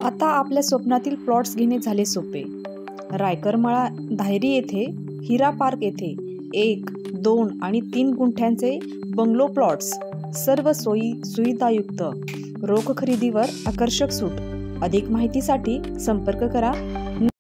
आता आपल्या स्वप्नातील प्लॉट्स घेणे झाले सोपे। रायकरमाळा धायरी येथे हिरा पार्क येथे 1, 2 आणि 3 गुंठ्यांचे बंगलो प्लॉट्स, सर्व सोयी सुविधायुक्त, रोख खरेदीवर आकर्षक सूट। अधिक माहितीसाठी संपर्क करा।